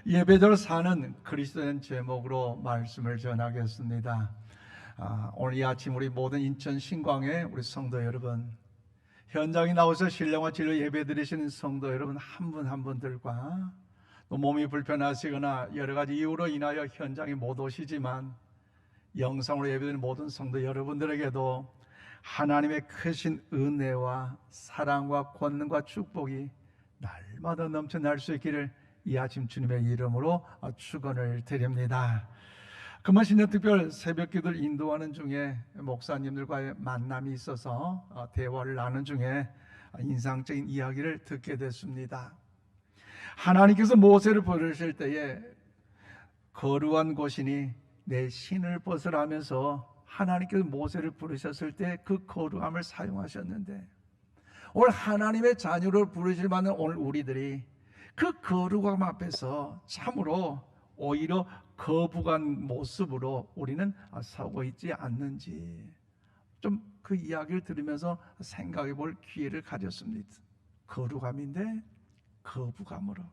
예배대로 사는 그리스도인 제목으로 말씀을 전하겠습니다. 오늘 이 아침 우리 모든 인천 신광의 우리 성도 여러분, 현장에 나와서 신령과 진로 예배 드리시는 성도 여러분 한 분 한 분들과 또 몸이 불편하시거나 여러 가지 이유로 인하여 현장에 못 오시지만 영상으로 예배드리는 모든 성도 여러분들에게도 하나님의 크신 은혜와 사랑과 권능과 축복이 날마다 넘쳐날 수 있기를 이 아침 주님의 이름으로 축원을 드립니다. 금번 신년 특별 새벽기도를 인도하는 중에 목사님들과의 만남이 있어서 대화를 나눈 중에 인상적인 이야기를 듣게 됐습니다. 하나님께서 모세를 부르실 때에 거루한 곳이니 내 신을 벗으라면서 하나님께서 모세를 부르셨을 때 그 거루함을 사용하셨는데, 오늘 하나님의 자녀로 부르실 만한 오늘 우리들이 그 거룩함 앞에서 참으로 오히려 거부간 모습으로 우리는 서고 있지 않는지 좀 그 이야기를 들으면서 생각해 볼 기회를 가졌습니다. 거룩함인데 거부감으로.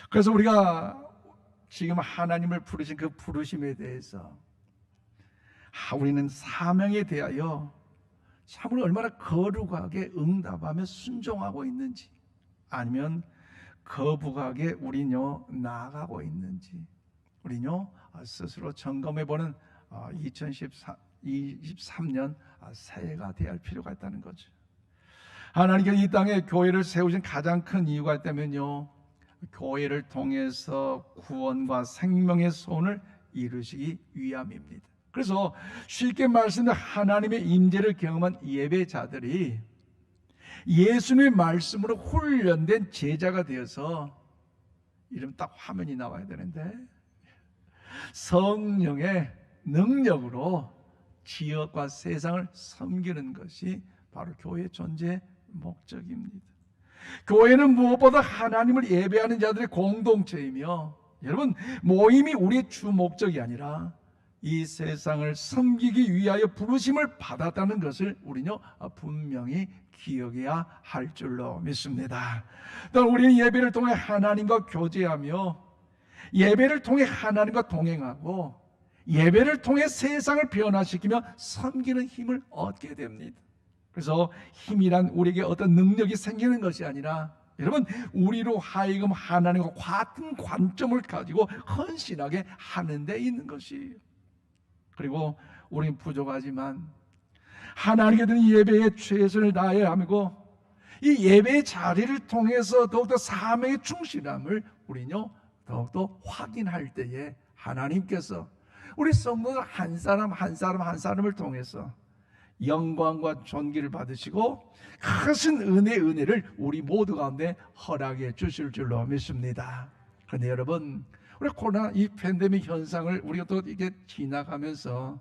그래서 우리가 지금 하나님을 부르신 그 부르심에 대해서 우리는 사명에 대하여 참으로 얼마나 거룩하게 응답하며 순종하고 있는지, 아니면 거부하게 우리는요 나아가고 있는지 우리는요 스스로 점검해보는 2023년 새해가 되어야 할 필요가 있다는 거죠. 하나님께서 이 땅에 교회를 세우신 가장 큰 이유가 있다면요, 교회를 통해서 구원과 생명의 소원을 이루시기 위함입니다. 그래서 쉽게 말씀드리면 하나님의 임재를 경험한 예배자들이 예수님의 말씀으로 훈련된 제자가 되어서, 이름 딱 화면이 나와야 되는데, 성령의 능력으로 지역과 세상을 섬기는 것이 바로 교회의 존재의 목적입니다. 교회는 무엇보다 하나님을 예배하는 자들의 공동체이며, 여러분, 모임이 우리의 주 목적이 아니라 이 세상을 섬기기 위하여 부르심을 받았다는 것을 우리는 분명히 기억해야 할 줄로 믿습니다. 또 우리는 예배를 통해 하나님과 교제하며, 예배를 통해 하나님과 동행하고, 예배를 통해 세상을 변화시키며 섬기는 힘을 얻게 됩니다. 그래서 힘이란 우리에게 어떤 능력이 생기는 것이 아니라, 여러분, 우리로 하여금 하나님과 같은 관점을 가지고 헌신하게 하는 데 있는 것이에요. 그리고 우리는 부족하지만 하나님께 드린 예배에 최선을 다해야 하고, 이 예배의 자리를 통해서 더욱더 사명에 충실함을 우리는 더욱더 확인할 때에 하나님께서 우리 성도들 한 사람 한 사람을 통해서 영광과 존귀를 받으시고 크신 은혜를 우리 모두 가운데 허락해 주실 줄로 믿습니다. 그런데 여러분, 우리 코로나 이 팬데믹 현상을 우리가 또 이게 지나가면서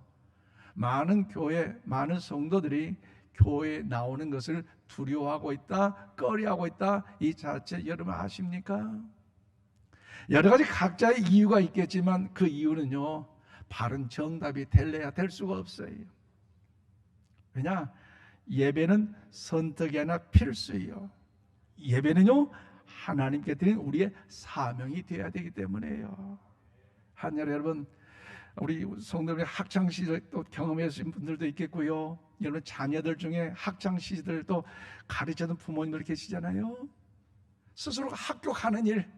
많은 교회, 많은 성도들이 교회에 나오는 것을 두려워하고 있다, 꺼려하고 있다, 이 자체 여러분 아십니까? 여러 가지 각자의 이유가 있겠지만 그 이유는요, 바른 정답이 될래야 될 수가 없어요. 왜냐? 예배는 선택이 아니라 필수예요. 예배는요 하나님께 드린 우리의 사명이 되어야 되기 때문에요. 한여름 여러분, 우리 성도들의 학창시절 또 경험하신 분들도 있겠고요, 여러분 자녀들 중에 학창시절 또 가르치는 부모님들 계시잖아요. 스스로 학교 가는 일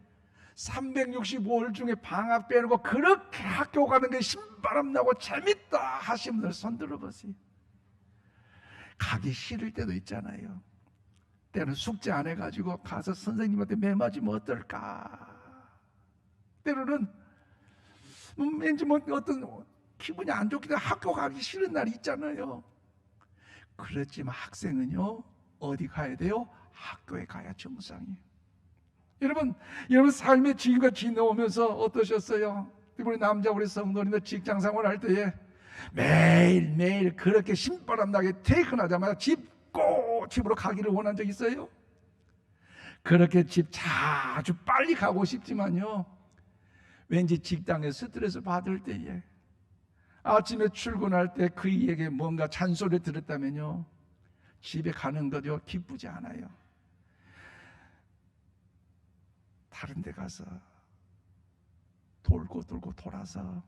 365일 중에 방학 빼놓고 그렇게 학교 가는 게 신바람 나고 재밌다 하시는 분들 손 들어보세요. 가기 싫을 때도 있잖아요. 때는 숙제 안 해가지고 가서 선생님한테 매맞으면 어떨까. 때로는 왠지 어떤 기분이 안 좋기 때문에 학교 가기 싫은 날이 있잖아요. 그렇지만 학생은요 어디 가야 돼요? 학교에 가야 정상이에요. 여러분 삶의 지금과 지나오면서 어떠셨어요? 우리 남자 우리 성도님들 직장생활 할 때에 매일매일 그렇게 신바람 나게 퇴근하자마자 집으로 가기를 원한 적 있어요? 그렇게 집 자주 빨리 가고 싶지만요, 왠지 직장에 스트레스 받을 때에, 아침에 출근할 때 그에게 뭔가 잔소리 들었다면요 집에 가는 것도 기쁘지 않아요. 다른 데 가서 밟고 돌고 돌아서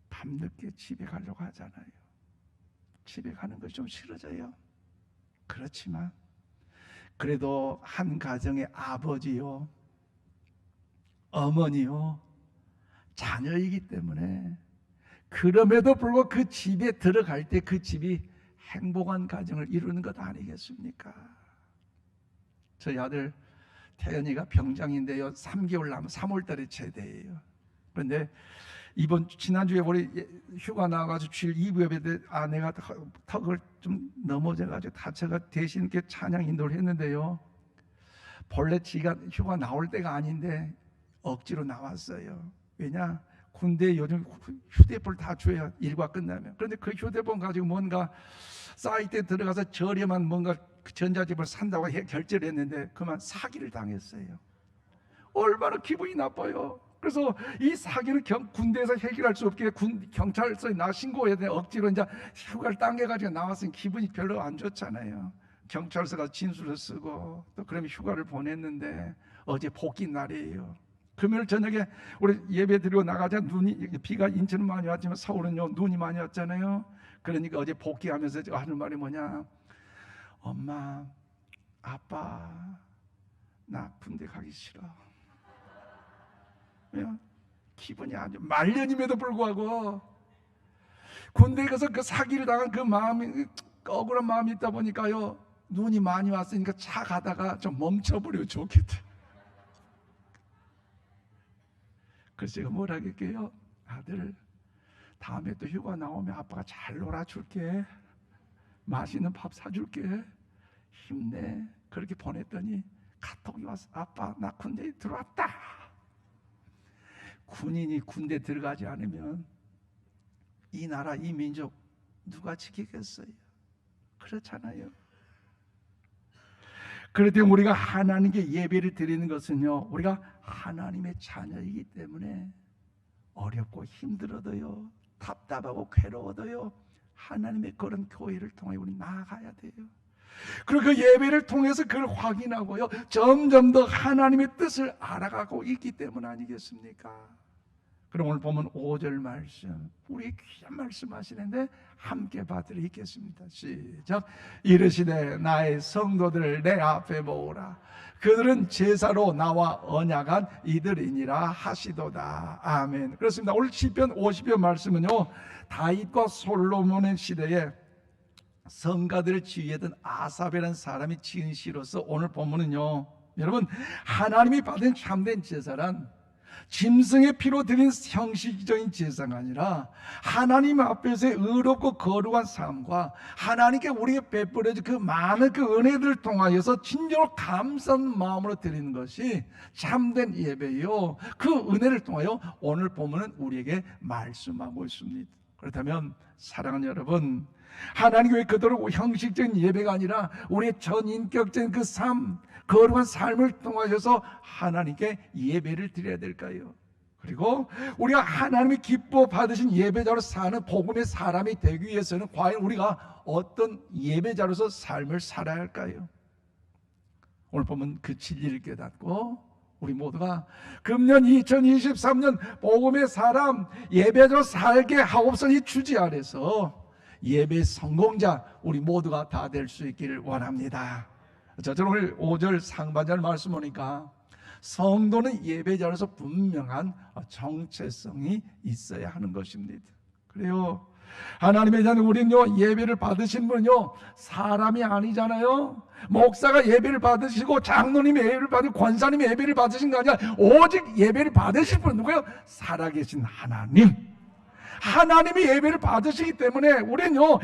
밤늦게 집에 가려고 하잖아요. 집에 가는 것이 좀 싫어져요. 그렇지만 그래도 한 가정의 아버지요, 어머니요, 자녀이기 때문에 그럼에도 불구하고 그 집에 들어갈 때 그 집이 행복한 가정을 이루는 것 아니겠습니까? 저희 아들 태연이가 병장인데요, 3개월 남은 3월 달에 제대예요. 그런데 지난주에 우리 휴가 나와가지고 주일 2부에 때 아내가 턱을 좀 넘어져가지고 다쳐가 대신 이렇게 찬양 인도를 했는데요, 본래 지가 휴가 나올 때가 아닌데 억지로 나왔어요. 왜냐? 군대에 요즘 휴대폰을 다 줘요, 일과 끝나면. 그런데 그 휴대폰 가지고 뭔가 사이트에 들어가서 저렴한 뭔가 전자제품을 산다고 결제를 했는데 그만 사기를 당했어요. 얼마나 기분이 나빠요. 그래서 이 사기를 군대에서 해결할 수 없게 경찰서에 나 신고해야 돼. 억지로 이제 휴가를 당겨가지고 나왔으니 기분이 별로 안 좋잖아요. 경찰서가 진술을 쓰고 또 그러면 휴가를 보냈는데 어제 복귀 날이에요. 금요일 저녁에 우리 예배 드리고 나가자 비가 인천은 많이 왔지만 서울은요 눈이 많이 왔잖아요. 그러니까 어제 복귀하면서 하는 말이 뭐냐? 엄마, 아빠, 나 군대 가기 싫어. 왜요? 기분이 안 좋아. 말년임에도 불구하고 군대에 가서 그 사기를 당한 그 마음이, 억울한 마음이 있다 보니까요, 눈이 많이 왔으니까 차 가다가 좀 멈춰버려 좋겠다. 그래서 제가 뭐라 할게요? 아들, 다음에 또 휴가 나오면 아빠가 잘 놀아줄게, 맛있는 밥 사줄게, 힘내. 그렇게 보냈더니 카톡이 와서 아빠, 나 군대에 들어왔다. 군인이 군대 들어가지 않으면 이 나라, 이 민족 누가 지키겠어요? 그렇잖아요. 그럴 때 우리가 하나님께 예배를 드리는 것은요, 우리가 하나님의 자녀이기 때문에 어렵고 힘들어도요, 답답하고 괴로워도요, 하나님의 그런 교회를 통해 우리 나아가야 돼요. 그리고 그 예배를 통해서 그걸 확인하고요, 점점 더 하나님의 뜻을 알아가고 있기 때문 아니겠습니까? 그럼 오늘 보면 5절 말씀, 우리 귀한 말씀 하시는데 함께 받들어 읽겠습니다. 시작. 이르시되 나의 성도들을 내 앞에 모으라. 그들은 제사로 나와 언약한 이들이니라 하시도다. 아멘. 그렇습니다. 오늘 시편 50편 말씀은요, 다윗과 솔로몬의 시대에 성가들을 지휘하던 아삽이라는 사람이 지은 시로서 오늘 본문은요, 여러분, 하나님이 받은 참된 제사란 짐승의 피로 드린 형식적인 제사가 아니라 하나님 앞에서의 의롭고 거룩한 삶과 하나님께 우리에게 베풀어진 그 많은 그 은혜들을 통하여서 진정으로 감사한 마음으로 드리는 것이 참된 예배요, 그 은혜를 통하여 오늘 본문은 우리에게 말씀하고 있습니다. 그렇다면 사랑하는 여러분, 하나님께 왜 그토록 형식적인 예배가 아니라 우리의 전인격적인 그 삶, 거룩한 삶을 통하여서 하나님께 예배를 드려야 될까요? 그리고 우리가 하나님이 기뻐 받으신 예배자로 사는 복음의 사람이 되기 위해서는 과연 우리가 어떤 예배자로서 삶을 살아야 할까요? 오늘 보면 그 진리를 깨닫고 우리 모두가 금년 2023년 복음의 사람, 예배자로 살게 하옵소서. 이 주제 아래서 예배 성공자 우리 모두가 다 될 수 있기를 원합니다. 저는 오늘 5절 상반절 말씀 보니까 성도는 예배자로서 분명한 정체성이 있어야 하는 것입니다. 그래요, 하나님의 자녀 우리는요, 예배를 받으신 분은요 사람이 아니잖아요. 목사가 예배를 받으시고 장로님이 예배를 받으시고 권사님이 예배를 받으신 거 아니라 오직 예배를 받으실 분은 누구예요? 살아계신 하나님, 하나님이 예배를 받으시기 때문에 우리는요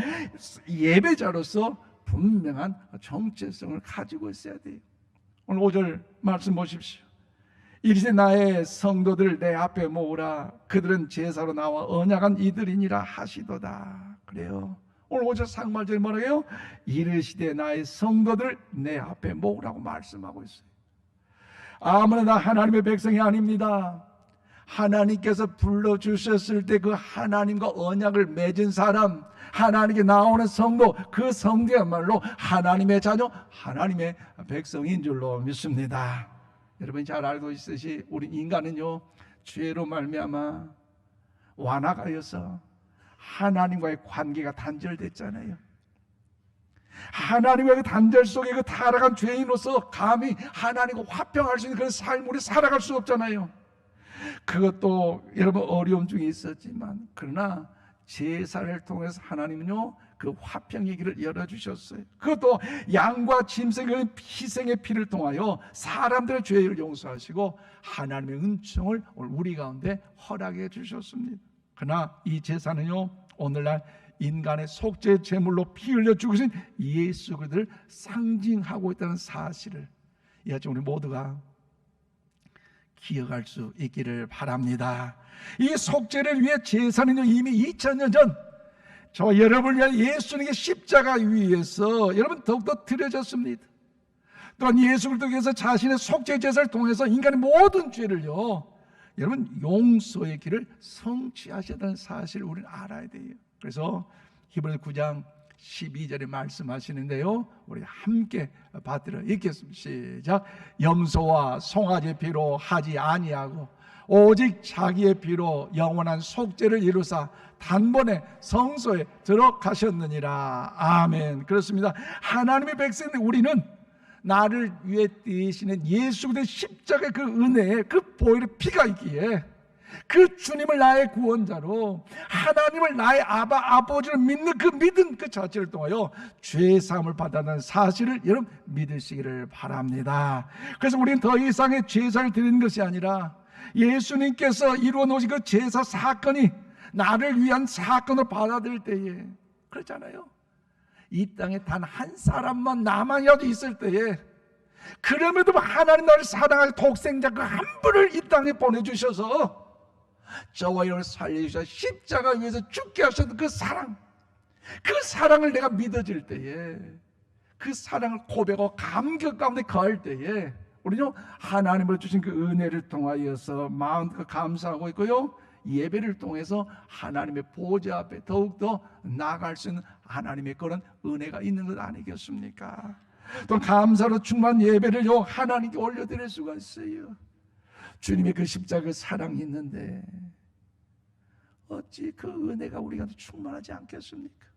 예배자로서 분명한 정체성을 가지고 있어야 돼요. 오늘 5절 말씀 보십시오. 이르시되 나의 성도들 내 앞에 모으라. 그들은 제사로 나와 언약한 이들이니라 하시도다. 그래요, 오늘 5절 상반절에 뭐라고 해요? 이르시되 나의 성도들 내 앞에 모으라고 말씀하고 있어요. 아무나 하나님의 백성이 아닙니다. 하나님께서 불러주셨을 때 그 하나님과 언약을 맺은 사람, 하나님께 나오는 성도, 그 성도야말로 하나님의 자녀, 하나님의 백성인 줄로 믿습니다. 여러분이 잘 알고 있으시 우리 인간은요 죄로 말미암아 완화가여서 하나님과의 관계가 단절됐잖아요. 하나님과의 단절 속에 그 타락한 죄인으로서 감히 하나님과 화평할 수 있는 그런 삶을 우리 살아갈 수 없잖아요. 그것도 여러분 어려움 중에 있었지만, 그러나 제사를 통해서 하나님은요 그 화평의 길을 열어주셨어요. 그것도 양과 짐승의 희생의 피를 통하여 사람들의 죄를 용서하시고 하나님의 은총을 우리 가운데 허락해 주셨습니다. 그러나 이 제사는요 오늘날 인간의 속죄 제물로 피 흘려 죽으신 예수 그리스도를 상징하고 있다는 사실을 이 아침 우리 모두가 기억할 수 있기를 바랍니다. 이 속죄를 위해 제사는요 이미 2000년 전 저와 여러분을 위한 예수님의 십자가 위에서 여러분 더욱더 드려졌습니다. 또한 예수 그리스도께서 자신의 속죄 제사를 통해서 인간의 모든 죄를요 여러분 용서의 길을 성취하셨다는 사실을 우리는 알아야 돼요. 그래서 히브리서 9장 12절에 말씀하시는데요 우리 함께 받들어 읽겠습니다. 시작. 염소와 송아지 피로 하지 아니하고 오직 자기의 피로 영원한 속죄를 이루사 단번에 성소에 들어가셨느니라. 아멘. 그렇습니다. 하나님의 백성인 우리는 나를 위해 뛰시는 예수 그리스도의 십자가의 그 은혜에 그 보혈의 피가 있기에 그 주님을 나의 구원자로 하나님을 나의 아버지로 믿는 그 믿음 그 자체를 통하여 죄 사함을 받았다는 사실을 여러분 믿으시기를 바랍니다. 그래서 우리는 더 이상의 제사를 드리는 것이 아니라 예수님께서 이루어 놓으신 그 제사 사건이 나를 위한 사건을 받아들일 때에 그렇잖아요. 이 땅에 단 한 사람만 남아야도 있을 때에 그럼에도 하나님 나를 사랑하는 독생자 그 한 분을 이 땅에 보내주셔서 저와 여러분을 살려주셔서 십자가 위에서 죽게 하셨던 그 사랑을 내가 믿어질 때에 그 사랑을 고백하고 감격 가운데 거할 때에 우리는 하나님으로 주신 그 은혜를 통하여서 마음껏 감사하고 있고요 예배를 통해서 하나님의 보좌 앞에 더욱더 나아갈 수 있는 하나님의 그런 은혜가 있는 것 아니겠습니까? 또 감사로 충만한 예배를요 하나님께 올려드릴 수가 있어요. 주님의 그 십자가 그 사랑이 있는데 어찌 그 은혜가 우리한테 충만하지 않겠습니까?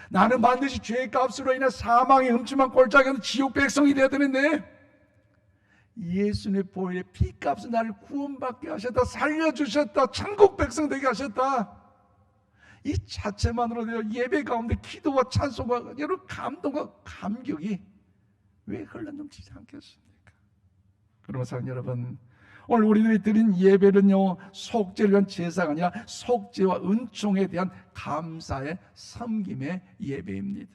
나는 반드시 죄의 값으로 인해 사망의 음침한 골짜기에 지옥 백성이 되어야 되는데 예수님의 보혈의 피값으로 나를 구원받게 하셨다, 살려주셨다, 천국 백성 되게 하셨다. 이 자체만으로도 예배 가운데 기도와 찬송과 여러 감동과 감격이 왜 흘러넘치지 않겠습니까? 그러면 사랑 여러분, 오늘 우리들이 드린 예배는요 속죄를 위한 제사가 아니라 속죄와 은총에 대한 감사의 섬김의 예배입니다.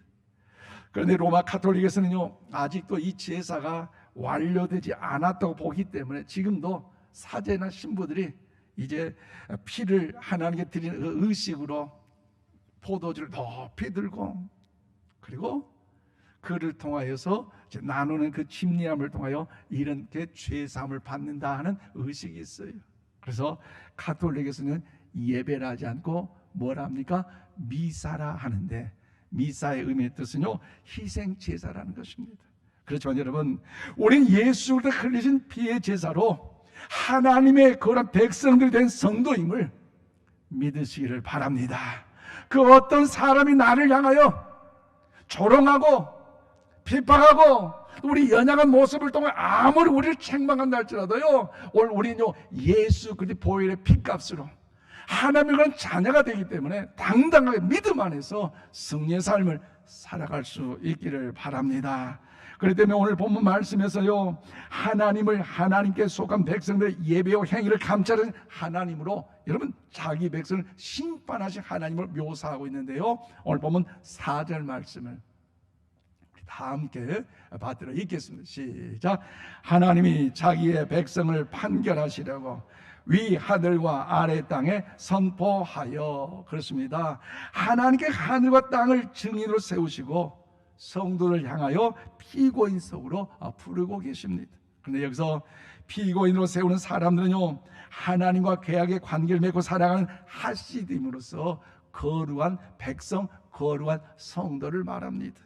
그런데 로마 가톨릭에서는요 아직도 이 제사가 완료되지 않았다고 보기 때문에 지금도 사제나 신부들이 이제 피를 하나님께 드리는 그 의식으로 포도주를 높이 들고 그리고 그를 통하여서 나누는 그 침례함을 통하여 이렇게 죄사함을 받는다 하는 의식이 있어요. 그래서 가톨릭에서는 예배를 하지 않고 뭘 합니까? 미사라 하는데 미사의 의미의 뜻은요 희생 제사라는 것입니다. 그렇지만 여러분 우린 예수를 흘리신 피의 제사로 하나님의 거룩한 백성들이 된 성도임을 믿으시기를 바랍니다. 그 어떤 사람이 나를 향하여 조롱하고 비판하고 우리 연약한 모습을 통해 아무리 우리를 책망한다 할지라도요 오늘 우리는요 예수 그리스도의 보혈의 피값으로 하나님의 그런 자녀가 되기 때문에 당당하게 믿음 안에서 승리의 삶을 살아갈 수 있기를 바랍니다. 그렇기 때문에 오늘 본문 말씀에서요 하나님을 하나님께 속한 백성들의 예배와 행위를 감찰하는 하나님으로 여러분 자기 백성을 심판하신 하나님을 묘사하고 있는데요 오늘 본문 4절 말씀을 다 함께 받들어 읽겠습니다. 시작. 하나님이 자기의 백성을 판결하시려고 위 하늘과 아래 땅에 선포하여 그렇습니다. 하나님께 하늘과 땅을 증인으로 세우시고 성도를 향하여 피고인석으로 부르고 계십니다. 그런데 여기서 피고인으로 세우는 사람들은요 하나님과 계약의 관계를 맺고 살아가는 하시딤으로써 거룩한 백성, 거룩한 성도를 말합니다.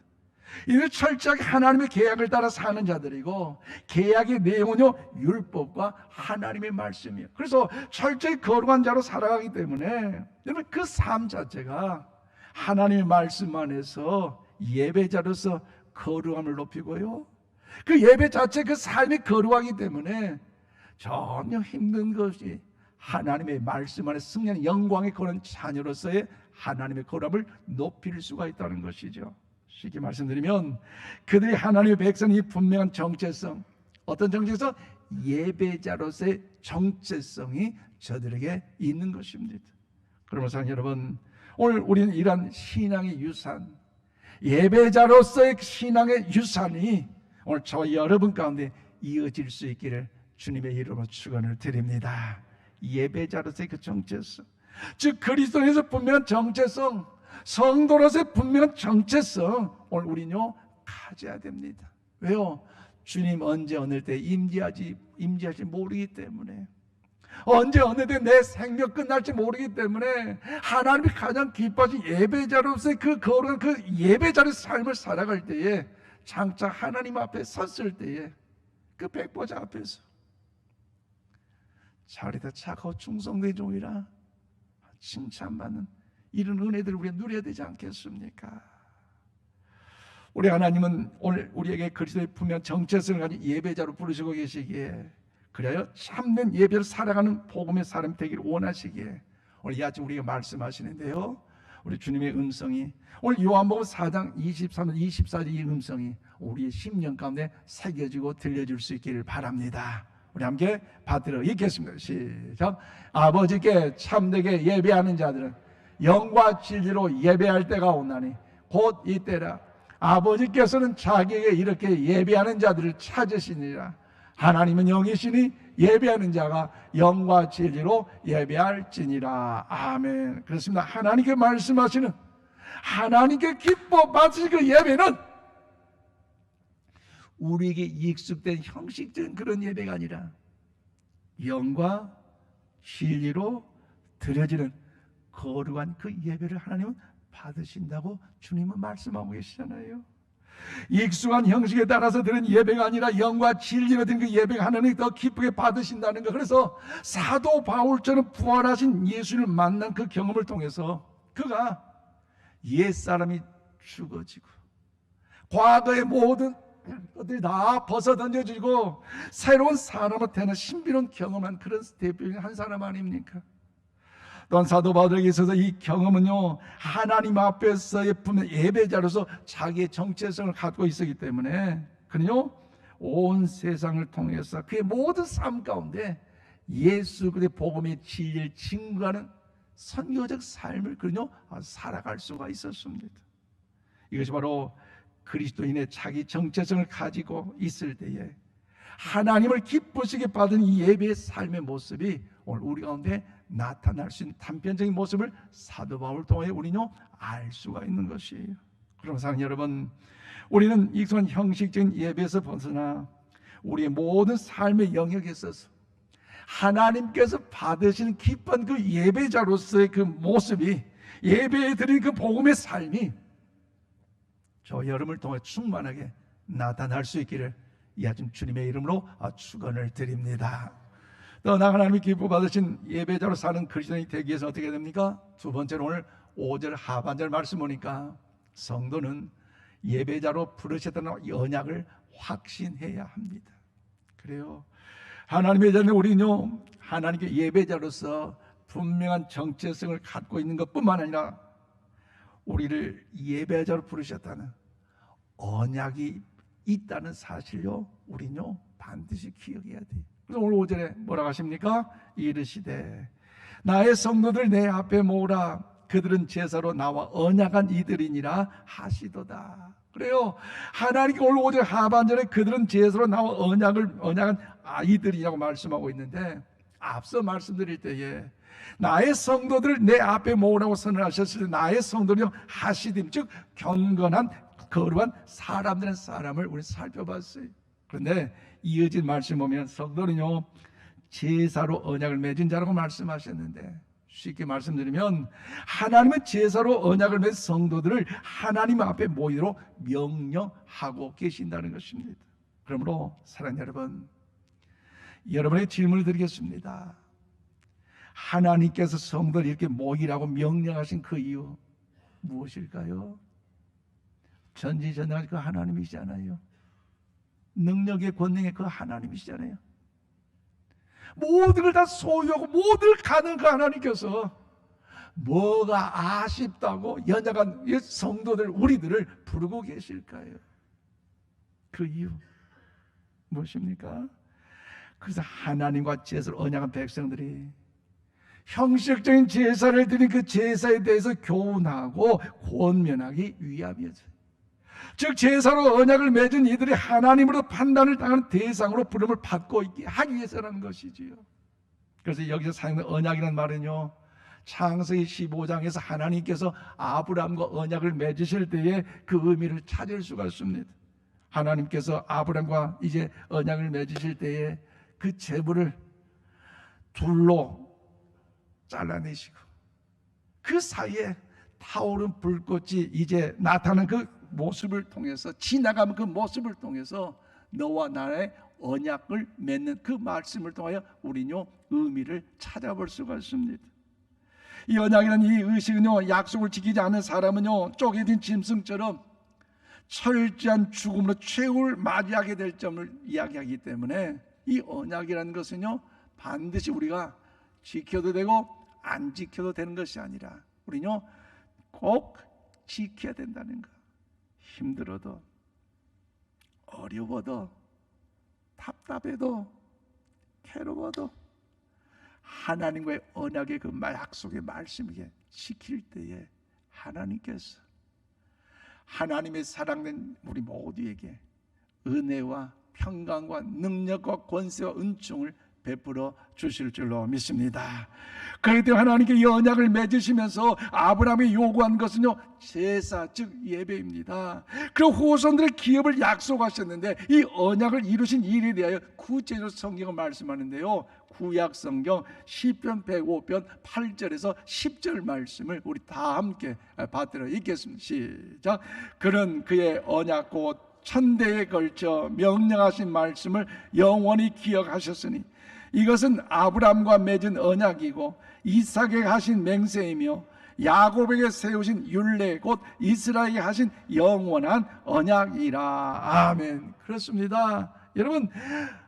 이들 철저하게 하나님의 계약을 따라 사는 자들이고, 계약의 내용은요 율법과 하나님의 말씀이에요. 그래서 철저히 거룩한 자로 살아가기 때문에 여러분 그 삶 자체가 하나님의 말씀 안에서 예배자로서 거룩함을 높이고요, 그 예배 자체 그 삶이 거룩하기 때문에 전혀 힘든 것이 하나님의 말씀 안에 승리하는 영광의 그런 자녀로서의 하나님의 거룩함을 높일 수가 있다는 것이죠. 쉽게 말씀드리면 그들이 하나님의 백성이 분명한 정체성, 어떤 정체성? 예배자로서의 정체성이 저들에게 있는 것입니다. 그러면서 여러분, 오늘 우리는 이러한 신앙의 유산, 예배자로서의 신앙의 유산이 오늘 저와 여러분 가운데 이어질 수 있기를 주님의 이름으로 축원을 드립니다. 예배자로서의 그 정체성, 즉 그리스도에서 분명한 정체성, 성도로서의 분명한 정체성, 오늘 우리는요 가져야 됩니다. 왜요? 주님 언제 어느 때 임재할지 모르기 때문에, 언제 어느 때 내 생명 끝날지 모르기 때문에 하나님이 가장 기뻐하신 예배자로서의 그 거룩한 그 예배자의 삶을 살아갈 때에, 장차 하나님 앞에 섰을 때에 그 백보자 앞에서 자리다 착하고 충성된 종이라 칭찬받는 이런 은혜들을 우리가 누려야 되지 않겠습니까? 우리 하나님은 오늘 우리에게 그리스도의 분명한 정체성을 가진 예배자로 부르시고 계시기에, 그래야 참된 예배를 살아가는 복음의 사람이 되기를 원하시기에 오늘 이 아침 우리가 말씀하시는데요, 우리 주님의 음성이 오늘 요한복음 4장 23절 24절 이 음성이 우리의 심령 가운데 새겨지고 들려줄 수 있기를 바랍니다. 우리 함께 받들어 읽겠습니다. 시작. 아버지께 참되게 예배하는 자들은 영과 진리로 예배할 때가 오나니 곧 이때라. 아버지께서는 자기에게 이렇게 예배하는 자들을 찾으시니라. 하나님은 영이시니 예배하는 자가 영과 진리로 예배할지니라. 아멘. 그렇습니다. 하나님께 말씀하시는, 하나님께 기뻐 받으실 그 예배는 우리에게 익숙된 형식적인 그런 예배가 아니라 영과 진리로 드려지는 거룩한 그 예배를 하나님은 받으신다고 주님은 말씀하고 계시잖아요. 익숙한 형식에 따라서 드리는 예배가 아니라 영과 진리로 드린 그 예배가 하나님이 더 기쁘게 받으신다는 것. 그래서 사도 바울처럼 부활하신 예수를 만난 그 경험을 통해서 그가 옛사람이 죽어지고 과거의 모든 것들이 다 벗어 던져지고 새로운 사람으로 태어난 신비로운 경험한 그런 대표적인 한 사람 아닙니까? 또한 사도 바울에게 있어서 이 경험은요, 하나님 앞에서의 분명 예배자로서 자기의 정체성을 갖고 있었기 때문에 그는요 온 세상을 통해서 그의 모든 삶 가운데 예수 그리스도의 복음의 진리를 증거하는 선교적 삶을 그는요 살아갈 수가 있었습니다. 이것이 바로 그리스도인의 자기 정체성을 가지고 있을 때에 하나님을 기쁘시게 받은 이 예배의 삶의 모습이 오늘 우리 가운데 나타날 수 있는 단편적인 모습을 사도 바울을 통해 우리는 알 수가 있는 것이에요. 그럼 사랑하는 여러분, 우리는 익숙한 형식적인 예배에서 벗어나 우리의 모든 삶의 영역에 있어서 하나님께서 받으시는 기쁜 그 예배자로서의 그 모습이, 예배에 드린 그 복음의 삶이 저 여러분을 통해 충만하게 나타날 수 있기를 이 아침 주님의 이름으로 축원을 드립니다. 또 나 하나님이 기뻐 받으신 예배자로 사는 그리스도인이 되기 위해서 어떻게 됩니까? 두 번째로 오늘 5절 하반절 말씀 보니까 성도는 예배자로 부르셨다는 언약을 확신해야 합니다. 그래요. 하나님의 자녀 우리는요 하나님께 예배자로서 분명한 정체성을 갖고 있는 것뿐만 아니라 우리를 예배자로 부르셨다는 언약이 있다는 사실요 우리는요 반드시 기억해야 돼요. 그래서 오늘 5절에 뭐라고 하십니까? 이르시되 나의 성도들 내 앞에 모으라. 그들은 제사로 나와 언약한 이들이니라 하시도다. 그래요. 하나님께 오늘 5절 하반절에 그들은 제사로 나와 언약한 이들이라고 말씀하고 있는데, 앞서 말씀드릴 때에 나의 성도들을 내 앞에 모으라고 선언하셨을 때 나의 성도들이 하시딤, 즉 경건한 거룩한 사람들은 사람을 우리 살펴봤어요. 그런데 이어진 말씀 보면 성도는요 제사로 언약을 맺은 자라고 말씀하셨는데, 쉽게 말씀드리면 하나님은 제사로 언약을 맺은 성도들을 하나님 앞에 모이도록 명령하고 계신다는 것입니다. 그러므로 사랑하는 여러분, 여러분에게 질문을 드리겠습니다. 하나님께서 성도를 이렇게 모이라고 명령하신 그 이유 무엇일까요? 전지전능하신 그 하나님이시잖아요. 능력의 권능의 그 하나님이시잖아요. 모든 걸 다 소유하고 모든 걸 가는 그 하나님께서 뭐가 아쉽다고 연약한 성도들 우리들을 부르고 계실까요? 그 이유 무엇입니까? 그래서 하나님과 제사를 언약한 백성들이 형식적인 제사를 드린 그 제사에 대해서 교훈하고 권면하기 위함이었어요. 즉 제사로 언약을 맺은 이들이 하나님으로 판단을 당하는 대상으로 부름을 받고 있게 하기 위해서라는 것이지요. 그래서 여기서 사용된 언약이라는 말은요, 창세기 15장에서 하나님께서 아브라함과 언약을 맺으실 때에 그 의미를 찾을 수가 있습니다. 하나님께서 아브라함과 이제 언약을 맺으실 때에 그 제물을 둘로 잘라내시고 그 사이에 타오른 불꽃이 이제 나타나는 그 모습을 통해서, 지나가면 그 모습을 통해서 너와 나의 언약을 맺는 그 말씀을 통하여 우리는요 의미를 찾아볼 수가 있습니다. 이 언약이라는 이 의식은요, 약속을 지키지 않는 사람은요 쪼개진 짐승처럼 철저한 죽음으로 최후를 맞이하게 될 점을 이야기하기 때문에 이 언약이라는 것은요 반드시 우리가 지켜도 되고 안 지켜도 되는 것이 아니라 우리는요 꼭 지켜야 된다는 것. 힘들어도 어려워도 답답해도 괴로워도 하나님과의 언약의 그 약속의 말씀을 지킬 때에 하나님께서 하나님의 사랑된 우리 모두에게 은혜와 평강과 능력과 권세와 은총을 베풀어 주실 줄로 믿습니다. 그렇기 때문에 하나님께 이 언약을 맺으시면서 아브라함이 요구한 것은요 제사 즉 예배입니다. 그리고 후손들의 기업을 약속하셨는데 이 언약을 이루신 일에 대하여 구체적으로 성경을 말씀하는데요, 구약 성경 시편 105편 8절에서 10절 말씀을 우리 다 함께 받들어 읽겠습니다. 시작. 그는 그의 언약 곧 천대에 걸쳐 명령하신 말씀을 영원히 기억하셨으니 이것은 아브라함과 맺은 언약이고 이삭에게 하신 맹세이며 야곱에게 세우신 율례 곧 이스라엘에게 하신 영원한 언약이라. 아멘. 그렇습니다. 여러분,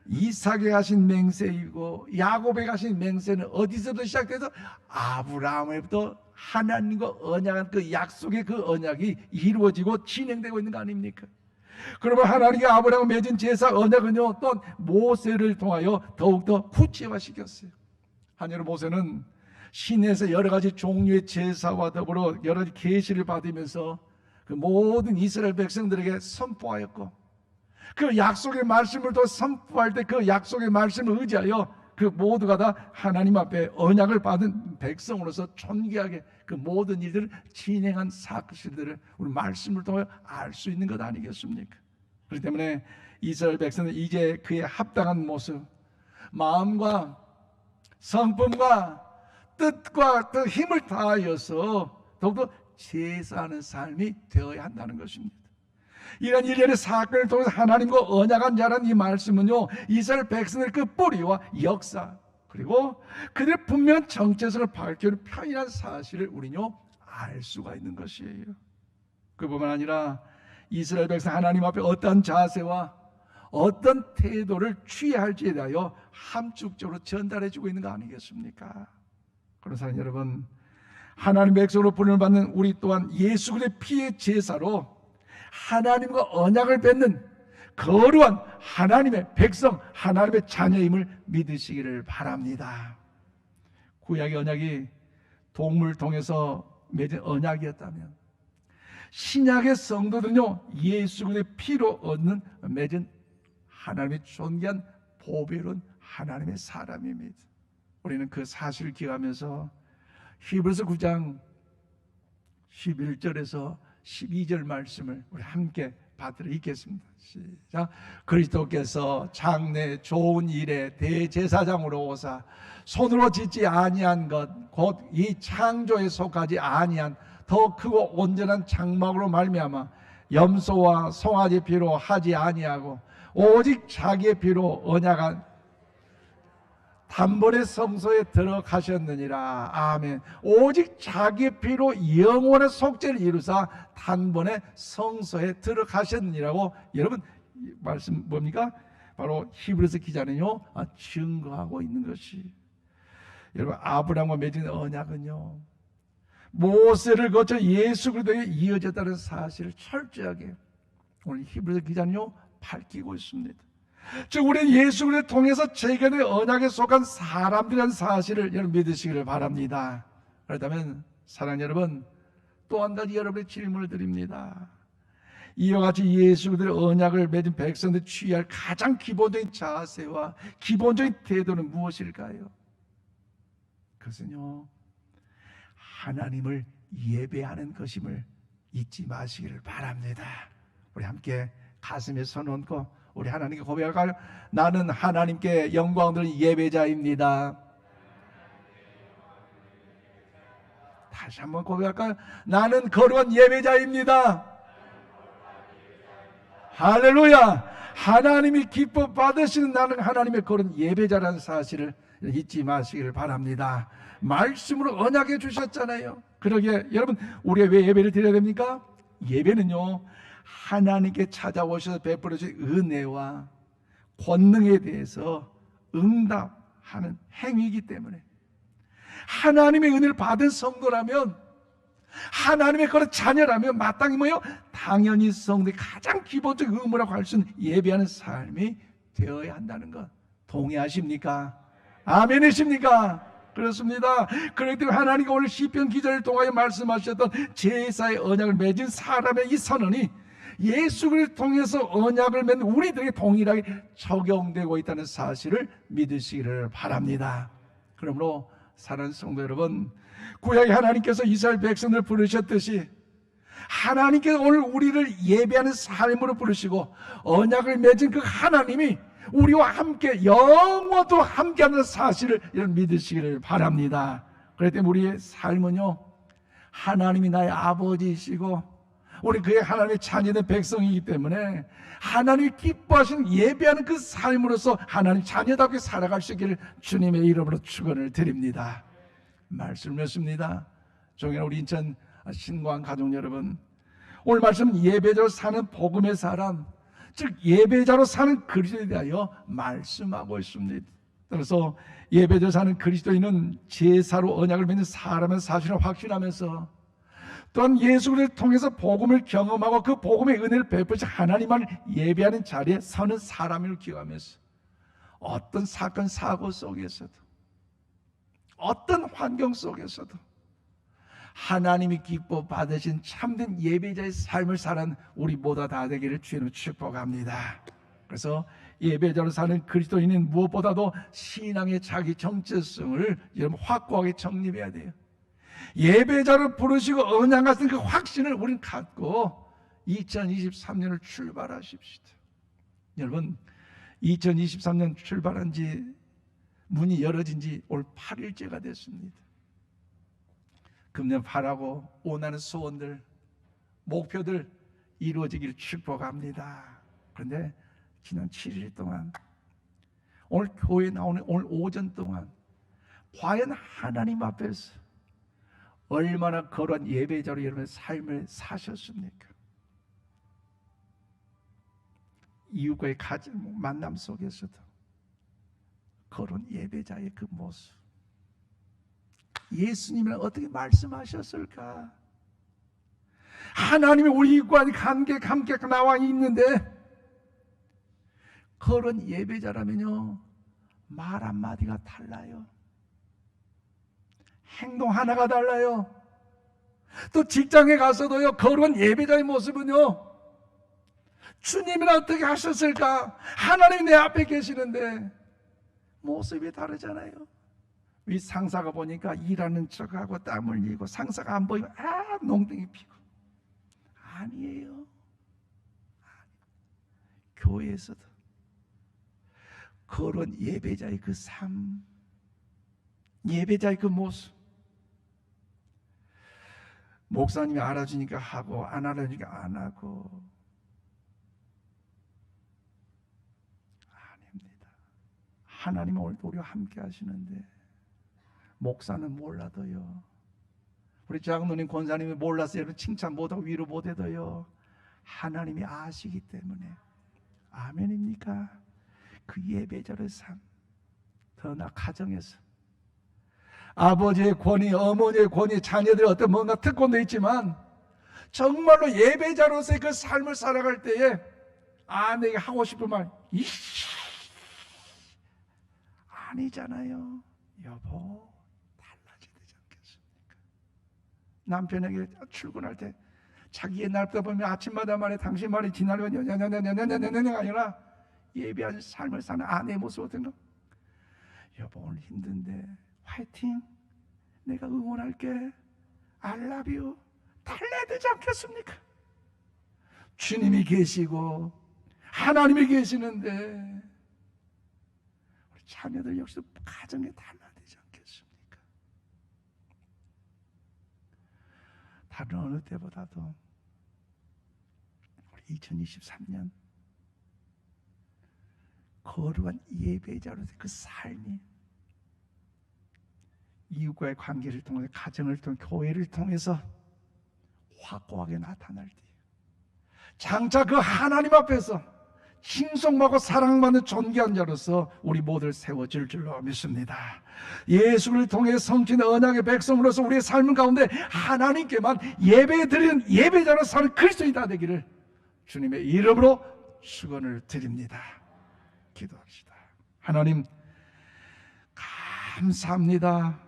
이삭에게 하신 맹세이고 야곱에게 하신 맹세는 어디서부터 시작돼서 아브라함에부터 하나님과 언약한 그 약속의 그 언약이 이루어지고 진행되고 있는 거 아닙니까? 그러면 하나님이 아브라함과 맺은 제사 언약은요 또 모세를 통하여 더욱더 구체화시켰어요. 한여로 모세는 시내에서 여러 가지 종류의 제사와 더불어 여러 가지 계시를 받으면서 그 모든 이스라엘 백성들에게 선포하였고, 그 약속의 말씀을 또 선포할 때 그 약속의 말씀을 의지하여 그 모두가 다 하나님 앞에 언약을 받은 백성으로서 존귀하게 그 모든 일들을 진행한 사실들을 우리 말씀을 통해 알 수 있는 것 아니겠습니까? 그렇기 때문에 이스라엘 백성은 이제 그의 합당한 모습, 마음과 성품과 뜻과 또 힘을 다하여서 더욱더 제사하는 삶이 되어야 한다는 것입니다. 이런 일련의 사건을 통해서 하나님과 언약한 자라는 이 말씀은요 이스라엘 백성의 그 뿌리와 역사 그리고 그들의 분명한 정체성을 밝혀주는 편이라는 사실을 우리는요 알 수가 있는 것이에요. 그뿐만 아니라 이스라엘 백성 하나님 앞에 어떤 자세와 어떤 태도를 취해야 할지에 대하여 함축적으로 전달해주고 있는 거 아니겠습니까? 그런 사람 여러분, 하나님 백성으로 부름을 받는 우리 또한 예수 그리스도의 피의 제사로 하나님과 언약을 맺는 거룩한 하나님의 백성, 하나님의 자녀임을 믿으시기를 바랍니다. 구약의 언약이 동물을 통해서 맺은 언약이었다면 신약의 성도들은요 예수 그리스도의 피로 얻는 맺은 하나님의 존귀한 보배로운 하나님의 사람입니다. 우리는 그 사실을 기억하면서 히브리서 9장 11절에서 12절 말씀을 우리 함께 받들어 읽겠습니다. 시작. 그리스도께서 장래 좋은 일에 대제사장으로 오사 손으로 짓지 아니한 것 곧 이 창조에 속하지 아니한 더 크고 온전한 장막으로 말미암아 염소와 송아지 피로 하지 아니하고 오직 자기의 피로 언약한 단번에 성소에 들어가셨느니라. 아멘. 오직 자기의 피로 영원의 속죄를 이루사 단번에 성소에 들어가셨느니라고 여러분 말씀 뭡니까? 바로 히브리서 기자는요 증거하고 있는 것이, 여러분 아브라함과 맺은 언약은요 모세를 거쳐 예수 그리스도에 이어졌다는 사실을 철저하게 오늘 히브리서 기자는요 밝히고 있습니다. 즉 우리는 예수 그리스도를 통해서 재건의 언약에 속한 사람들이라는 사실을 여러분 믿으시기를 바랍니다. 그렇다면 사랑하는 여러분, 또 한 가지 여러분의 질문을 드립니다. 이와 같이 예수 그리스도의 언약을 맺은 백성들 취할 가장 기본적인 자세와 기본적인 태도는 무엇일까요? 그것은요 하나님을 예배하는 것임을 잊지 마시기를 바랍니다. 우리 함께 가슴에 손 얹고 우리 하나님께 고백할까요? 나는 하나님께 영광 드리는 예배자입니다. 다시 한번 고백할까요? 나는 거룩한 예배자입니다. 할렐루야! 하나님이 기뻐 받으시는 나는 하나님의 거룩한 예배자라는 사실을 잊지 마시기를 바랍니다. 말씀으로 언약해 주셨잖아요. 그러기에 여러분 우리가 왜 예배를 드려야 됩니까? 예배는요 하나님께 찾아오셔서 베풀어 주신 은혜와 권능에 대해서 응답하는 행위이기 때문에, 하나님의 은혜를 받은 성도라면, 하나님의 그런 자녀라면 마땅히 뭐요? 당연히 성도의 가장 기본적인 의무라고 할 수 있는 예배하는 삶이 되어야 한다는 것 동의하십니까? 아멘이십니까? 그렇습니다. 그렇기 때문에 하나님이 오늘 시편 기자를 통하여 말씀하셨던 제사의 언약을 맺은 사람의 이 선언이 예수 그리스도를 통해서 언약을 맺는 우리들에게 동일하게 적용되고 있다는 사실을 믿으시기를 바랍니다. 그러므로 사랑하는 성도 여러분, 구약의 하나님께서 이스라엘 백성을 부르셨듯이 하나님께서 오늘 우리를 예배하는 삶으로 부르시고 언약을 맺은 그 하나님이 우리와 함께 영원토 함께하는 사실을 믿으시기를 바랍니다. 그렇기 때문에 우리의 삶은요 하나님이 나의 아버지이시고 우리 그의 하나님의 자녀된 백성이기 때문에 하나님이 기뻐하시는 예배하는 그 삶으로서 하나님 자녀답게 살아갈 수 있기를 주님의 이름으로 축원을 드립니다. 말씀을 맺습니다. 종일 우리 인천 신광 가족 여러분, 오늘 말씀 예배자로 사는 복음의 사람, 즉 예배자로 사는 그리스도에 대하여 말씀하고 있습니다. 그래서 예배자로 사는 그리스도인은 제사로 언약을 맺는 사람의 사실을 확신하면서 또한 예수 그리스도를 통해서 복음을 경험하고 그 복음의 은혜를 베푸시 하나님을 예배하는 자리에 서는 사람을 기억하면서 어떤 사건 사고 속에서도 어떤 환경 속에서도 하나님이 기뻐 받으신 참된 예배자의 삶을 사는 우리 모두 다 되기를 주님으로 축복합니다. 그래서 예배자로 사는 그리스도인은 무엇보다도 신앙의 자기 정체성을 여러분 확고하게 정립해야 돼요. 예배자를 부르시고 언약하신 그 확신을 우리는 갖고 2023년을 출발하십시다. 여러분 2023년 출발한 지 문이 열어진 지 올 8일째가 됐습니다. 금년 바라고 원하는 소원들, 목표들 이루어지기를 축복합니다. 그런데 지난 7일 동안 오늘 교회에 나오는 오늘 오전 동안 과연 하나님 앞에서 얼마나 거룩한 예배자로 여러분의 삶을 사셨습니까? 이웃과의 만남 속에서도 거룩한 예배자의 그 모습, 예수님이랑 어떻게 말씀하셨을까? 하나님이 우리과 함께 나와 있는데 거룩한 예배자라면요 말 한마디가 달라요. 행동 하나가 달라요. 또 직장에 가서도요 거룩한 예배자의 모습은요 주님이랑 어떻게 하셨을까? 하나님이 내 앞에 계시는데 모습이 다르잖아요. 위 상사가 보니까 일하는 척하고 땀을 흘리고 상사가 안 보이면 농땡이 피고. 아니에요. 교회에서도 그런 예배자의 그 삶, 예배자의 그 모습, 목사님이 알아주니까 하고 안 알아주니까 안 하고, 아닙니다. 하나님은 오늘도 우리와 함께 하시는데 목사는 몰라도요, 우리 장로님 권사님이 몰라서 여러분 칭찬 못하고 위로 못해도요, 하나님이 아시기 때문에. 아멘입니까? 그 예배자의 삶, 더나 가정에서 아버지의 권위, 어머니의 권위, 자녀들의 어떤 뭔가 특권도 있지만 정말로 예배자로서의 그 삶을 살아갈 때에 내가 하고 싶은 말 아니잖아요. 여보, 달라져야 되지 않겠습니까? 남편에게 출근할 때 자기 옛날부터 보면 아침마다 말해 당신 말이 지나면 냐냐냐냐냐냐냐냐가 아니라 예배하는 삶을 사는 아내의 모습 어떤 거? 여보, 오늘 힘든데 화이팅, 내가 응원할게, I love you, 달라야 되지 않겠습니까? 주님이 계시고 하나님이 계시는데 우리 자녀들 역시도 가정에 달라야 되지 않겠습니까? 다른 어느 때보다도 우리 2023년 거룩한 예배자로서의 그 삶이 이웃과의 관계를 통해, 가정을 통해, 교회를 통해서 확고하게 나타날 때 장차 그 하나님 앞에서 칭송받고 사랑받는 존귀한 자로서 우리 모두를 세워질 줄로 믿습니다. 예수를 통해 성취된 언약의 백성으로서 우리의 삶 가운데 하나님께만 예배드리는 예배자로 사는 그리스도인이 다 되기를 주님의 이름으로 축원을 드립니다. 기도합시다. 하나님 감사합니다.